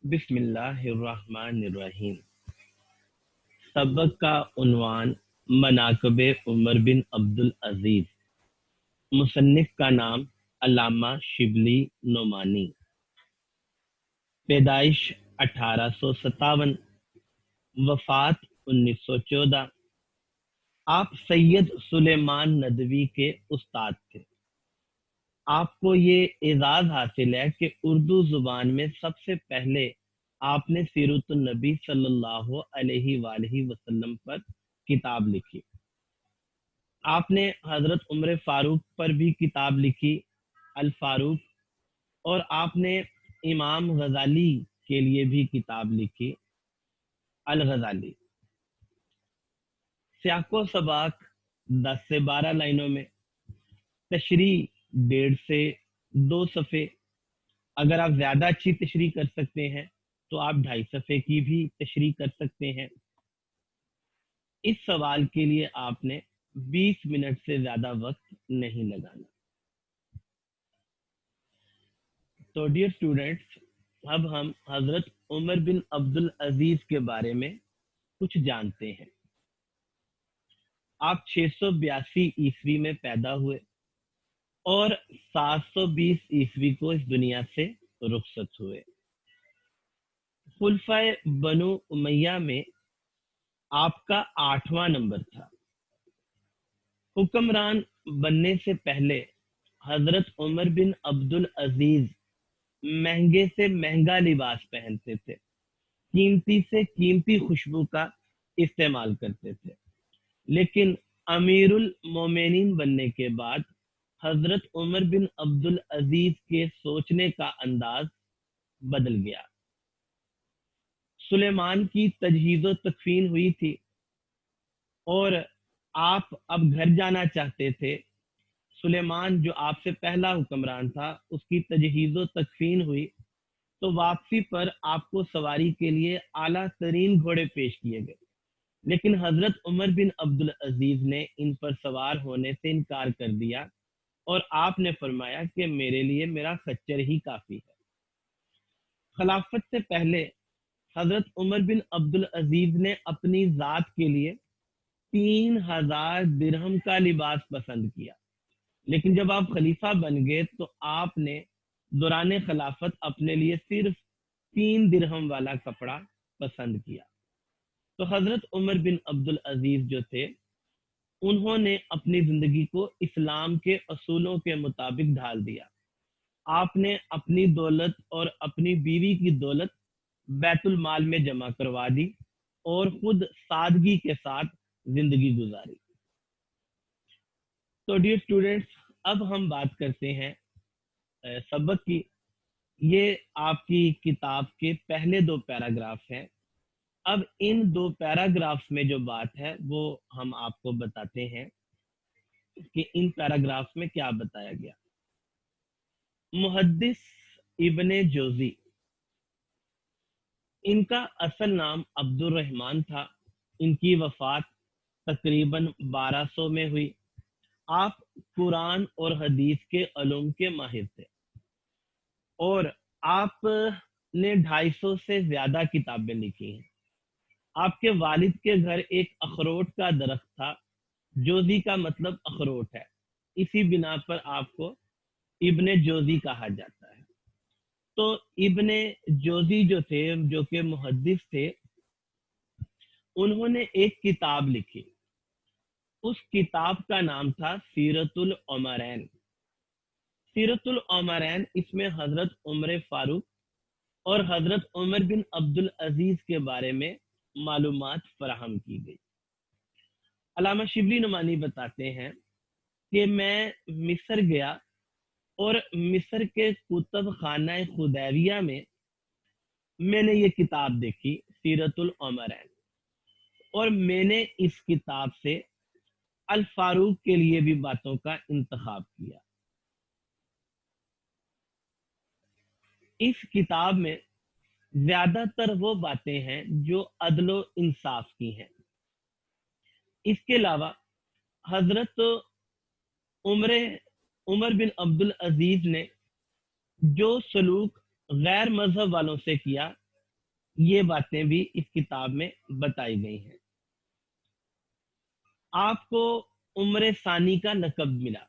بسم اللہ الرحمن الرحیم۔ سبق کا عنوان مناقب عمر بن عبدالعزیز، مصنف کا نام علامہ شبلی نعمانی، پیدائش 1857، وفات 1914۔ آپ سید سلیمان ندوی کے استاد تھے۔ آپ کو یہ اعزاز حاصل ہے کہ اردو زبان میں سب سے پہلے آپ نے سیرت النبی صلی اللہ علیہ وآلہ وسلم پر کتاب لکھی۔ آپ نے حضرت عمر فاروق پر بھی کتاب لکھی، الفاروق، اور آپ نے امام غزالی کے لیے بھی کتاب لکھی، الغزالی۔ سیاق و سباق 10 سے 12 لائنوں میں، تشریح 1.5 سے 2 صفحے۔ اگر آپ زیادہ اچھی تشریح کر سکتے ہیں تو آپ 2.5 صفحے کی بھی تشریح کر سکتے ہیں۔ اس سوال کے لیے آپ نے 20 منٹ سے زیادہ وقت نہیں لگانا۔ تو ڈیئر اسٹوڈینٹس، اب ہم حضرت عمر بن عبدالعزیز کے بارے میں کچھ جانتے ہیں۔ آپ 682 عیسوی میں پیدا ہوئے اور 720 عیسوی کو اس دنیا سے رخصت ہوئے۔ خلفائے بنو امیہ میں آپ کا 8واں نمبر تھا۔ حکمران بننے سے پہلے حضرت عمر بن عبدالعزیز مہنگے سے مہنگا لباس پہنتے تھے، قیمتی سے قیمتی خوشبو کا استعمال کرتے تھے، لیکن امیر المومنین بننے کے بعد حضرت عمر بن عبدالعزیز کے سوچنے کا انداز بدل گیا۔ سلیمان کی تجہیز و تکفین ہوئی تھی اور آپ اب گھر جانا چاہتے تھے۔ سلیمان جو آپ سے پہلا حکمران تھا، اس کی تجہیز و تکفین ہوئی تو واپسی پر آپ کو سواری کے لیے اعلیٰ ترین گھوڑے پیش کیے گئے، لیکن حضرت عمر بن عبدالعزیز نے ان پر سوار ہونے سے انکار کر دیا اور آپ نے فرمایا کہ میرے لیے میرا خچر ہی کافی ہے۔ خلافت سے پہلے حضرت عمر بن عبدالعزیز نے اپنی ذات کے لیے 3000 درہم کا لباس پسند کیا، لیکن جب آپ خلیفہ بن گئے تو آپ نے دوران خلافت اپنے لیے صرف 3 درہم والا کپڑا پسند کیا۔ تو حضرت عمر بن عبدالعزیز جو تھے، انہوں نے اپنی زندگی کو اسلام کے اصولوں کے مطابق ڈھال دیا۔ آپ نے اپنی دولت اور اپنی بیوی کی دولت بیت المال میں جمع کروا دی اور خود سادگی کے ساتھ زندگی گزاری۔ تو ڈیئر اسٹوڈینٹس، اب ہم بات کرتے ہیں سبق کی۔ یہ آپ کی کتاب کے پہلے 2 پیراگراف ہیں۔ اب ان 2 پیراگرافز میں جو بات ہے وہ ہم آپ کو بتاتے ہیں کہ ان پیراگرافز میں کیا بتایا گیا۔ محدث ابن جوزی، ان کا اصل نام عبد الرحمن تھا۔ ان کی وفات تقریباً 1200 میں ہوئی۔ آپ قرآن اور حدیث کے علوم کے ماہر تھے اور آپ نے 250 سے زیادہ کتابیں لکھی ہیں۔ آپ کے والد کے گھر ایک اخروٹ کا درخت تھا۔ جوزی کا مطلب اخروٹ ہے، اسی بنا پر آپ کو ابن جوزی کہا جاتا ہے۔ تو ابن جوزی جو تھے، جو کہ محدث تھے، انہوں نے ایک کتاب لکھی۔ اس کتاب کا نام تھا سیرت العمرین۔ سیرت العمرین، اس میں حضرت عمر فاروق اور حضرت عمر بن عبدالعزیز کے بارے میں معلومات فراہم کی گئی۔ علامہ شبلی نعمانی بتاتے ہیں کہ میں مصر گیا اور مصر کے کتب خانہ خدیویہ میں نے یہ کتاب دیکھی، سیرت العمرین، اور میں نے اس کتاب سے الفاروق کے لیے بھی باتوں کا انتخاب کیا۔ اس کتاب میں زیادہ تر وہ باتیں ہیں جو عدل و انصاف کی ہیں۔ اس کے علاوہ حضرت عمر بن عبدالعزیز نے جو سلوک غیر مذہب والوں سے کیا، یہ باتیں بھی اس کتاب میں بتائی گئی ہیں۔ آپ کو عمر ثانی کا لقب ملا۔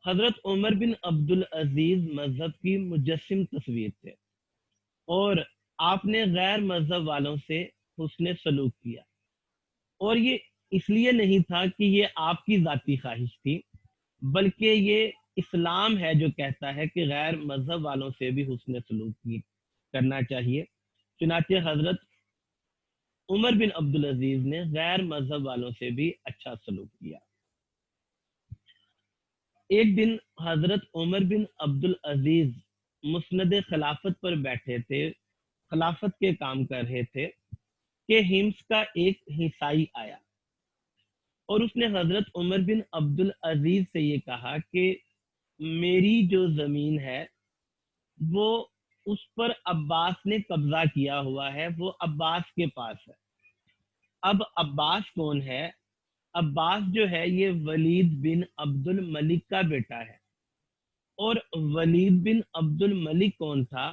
حضرت عمر بن عبد العزیز مذہب کی مجسم تصویر تھے، اور آپ نے غیر مذہب والوں سے حسن سلوک کیا، اور یہ اس لیے نہیں تھا کہ یہ آپ کی ذاتی خواہش تھی، بلکہ یہ اسلام ہے جو کہتا ہے کہ غیر مذہب والوں سے بھی حسن سلوک کرنا چاہیے۔ چنانچہ حضرت عمر بن عبد العزیز نے غیر مذہب والوں سے بھی اچھا سلوک کیا۔ ایک دن حضرت عمر بن عبد العزیز مسند خلافت پر بیٹھے تھے، خلافت کے کام کر رہے تھے کہ ہمس کا ایک عیسائی آیا، اور اس نے حضرت عمر بن عبد العزیز سے یہ کہا کہ میری جو زمین ہے وہ اس پر عباس نے قبضہ کیا ہوا ہے، وہ عباس کے پاس ہے۔ اب عباس کون ہے؟ عباس جو ہے یہ ولید بن عبد الملک کا بیٹا ہے، اور ولید بن عبد الملک کون تھا؟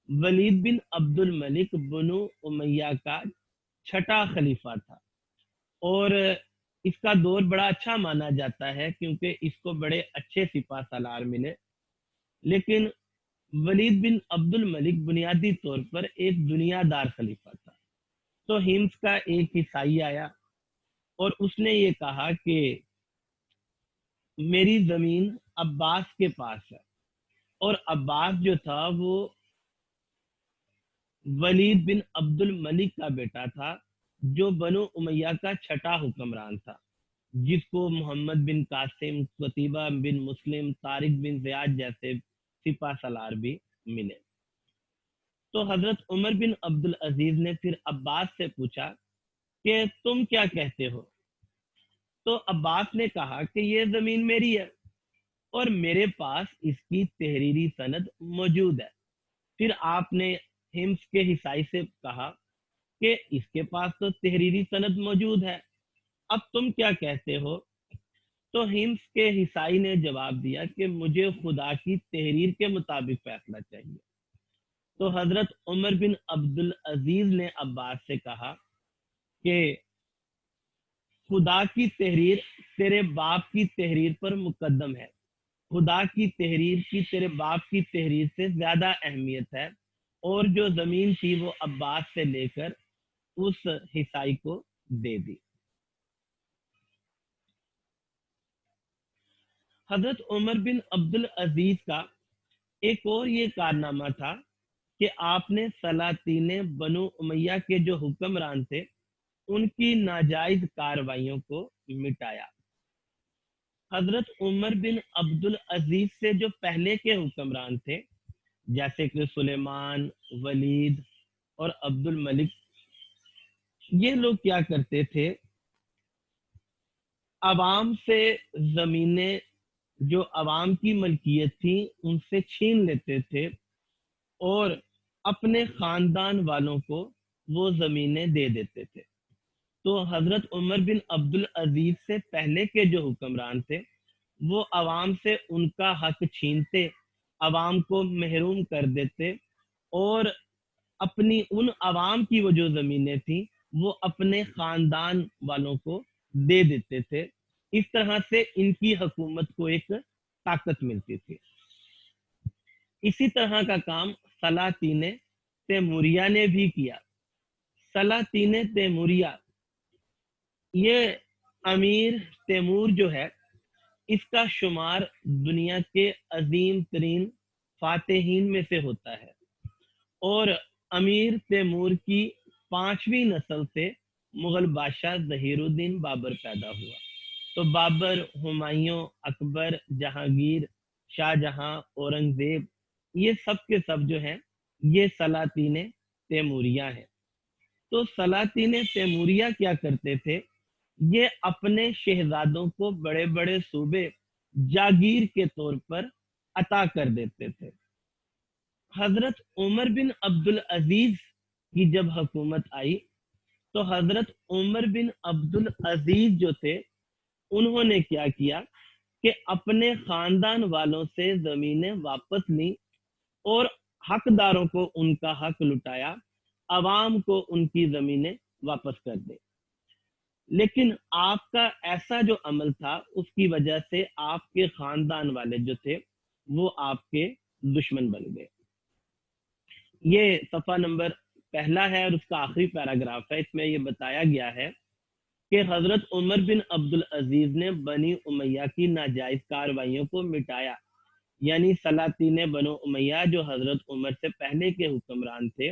ولید بن عبد الملک بنو امیہ کا چھٹا خلیفہ تھا، اور اس کا دور بڑا اچھا مانا جاتا ہے کیونکہ اس کو بڑے اچھے سپاہ سالار ملے۔ لیکن ولید بن عبد الملک بنیادی طور پر ایک دنیا دار خلیفہ تھا۔ تو ہمس کا ایک عیسائی آیا اور اس نے یہ کہا کہ میری زمین عباس کے پاس ہے، اور عباس جو تھا وہ ولید بن عبد الملک کا بیٹا تھا، جو بنو امیہ کا چھٹا حکمران تھا، جس کو محمد بن قاسم، قتیبہ بن مسلم، طارق بن زیاد جیسے سپاہ سالار بھی ملے۔ تو حضرت عمر بن عبد العزیز نے پھر عباس سے پوچھا کہ تم کیا کہتے ہو؟ تو عباس نے کہا کہ یہ زمین میری ہے، اور میرے پاس اس کی تحریری سند موجود ہے۔ پھر آپ نے ہمس کے عیسائی سے کہا کہ اس کے پاس تو تحریری سند موجود ہے، اب تم کیا کہتے ہو؟ تو ہمس کے عیسائی نے جواب دیا کہ مجھے خدا کی تحریر کے مطابق فیصلہ چاہیے۔ تو حضرت عمر بن عبد العزیز نے عباس سے کہا کہ خدا کی تحریر تیرے باپ کی تحریر پر مقدم ہے، خدا کی تحریر کی تیرے باپ کی تحریر سے زیادہ اہمیت ہے، اور جو زمین تھی وہ عباس سے لے کر اس عیسائی کو دے دی۔ حضرت عمر بن عبد العزیز کا ایک اور یہ کارنامہ تھا کہ آپ نے سلاطین بنو امیہ کے جو حکمران تھے ان کی ناجائز کارروائیوں کو مٹایا۔ حضرت عمر بن عبد العزیز سے جو پہلے کے حکمران تھے جیسے کہ سلیمان، ولید اور عبد الملک، یہ لوگ کیا کرتے تھے؟ عوام سے زمینیں جو عوام کی ملکیت تھی ان سے چھین لیتے تھے، اور اپنے خاندان والوں کو وہ زمینیں دے دیتے تھے۔ تو حضرت عمر بن عبد العزیز سے پہلے کے جو حکمران تھے وہ عوام سے ان کا حق چھینتے، عوام کو محروم کر دیتے، اور اپنی ان عوام کی وہ جو زمینیں تھیں وہ اپنے خاندان والوں کو دے دیتے تھے۔ اس طرح سے ان کی حکومت کو ایک طاقت ملتی تھی۔ اسی طرح کا کام سلاطین تیموریہ نے بھی کیا۔ سلاطین تیموریہ، یہ امیر تیمور جو ہے اس کا شمار دنیا کے عظیم ترین فاتحین میں سے ہوتا ہے، اور امیر تیمور کی 5ویں نسل سے مغل بادشاہ ظہیر الدین بابر پیدا ہوا۔ تو بابر، ہمایوں، اکبر، جہانگیر، شاہ جہاں، اورنگزیب، یہ سب کے سب جو ہیں یہ سلاطین تیموریہ ہیں۔ تو سلاطین تیموریہ کیا کرتے تھے؟ یہ اپنے شہزادوں کو بڑے بڑے صوبے جاگیر کے طور پر عطا کر دیتے تھے۔ حضرت عمر بن عبد العزیز کی جب حکومت آئی تو حضرت عمر بن عبد العزیز جو تھے انہوں نے کیا کیا کہ اپنے خاندان والوں سے زمینیں واپس لیں اور حقداروں کو ان کا حق لٹایا، عوام کو ان کی زمینیں واپس کر دے۔ لیکن آپ کا ایسا جو عمل تھا اس کی وجہ سے آپ کے خاندان والے جو تھے وہ آپ کے دشمن بن گئے۔ یہ صفحہ نمبر پہلا ہے اور اس کا آخری پیراگراف ہے۔ اس میں یہ بتایا گیا ہے کہ حضرت عمر بن عبدالعزیز نے بنی امیہ کی ناجائز کارروائیوں کو مٹایا، یعنی سلاطین بنو امیہ جو حضرت عمر سے پہلے کے حکمران تھے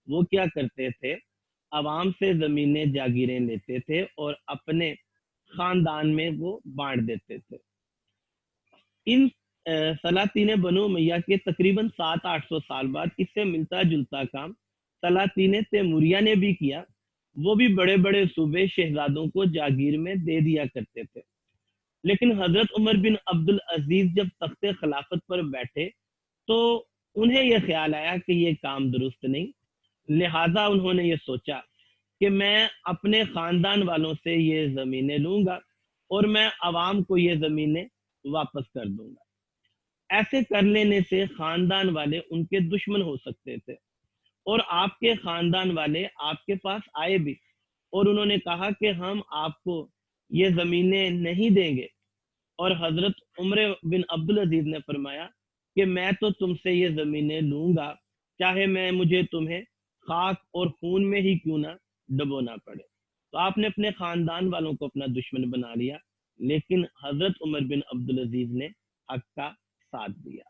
وہ کیا کرتے تھے، عوام سے زمینیں جاگیریں لیتے تھے اور اپنے خاندان میں وہ بانٹ دیتے تھے۔ ان سلاطین بنو امیہ کے تقریباً 700-800 سال بعد اس سے ملتا جلتا کام سلاطین تیموریہ نے بھی کیا۔ وہ بھی بڑے بڑے صوبے شہزادوں کو جاگیر میں دے دیا کرتے تھے، لیکن حضرت عمر بن عبدالعزیز جب تخت خلافت پر بیٹھے تو انہیں یہ خیال آیا کہ یہ کام درست نہیں، لہٰذا انہوں نے یہ سوچا کہ میں اپنے خاندان والوں سے یہ زمینیں لوں گا اور میں عوام کو یہ زمینیں واپس کر دوں گا۔ ایسے کر لینے سے خاندان والے ان کے دشمن ہو سکتے تھے، اور آپ کے خاندان والے آپ کے پاس آئے بھی اور انہوں نے کہا کہ ہم آپ کو یہ زمینیں نہیں دیں گے، اور حضرت عمر بن عبدالعزیز نے فرمایا کہ میں تو تم سے یہ زمینیں لوں گا چاہے مجھے تمہیں خاک اور خون میں ہی کیوں نہ ڈبونا پڑے۔ تو آپ نے اپنے خاندان والوں کو اپنا دشمن بنا لیا، لیکن حضرت عمر بن عبدالعزیز نے حق کا ساتھ دیا۔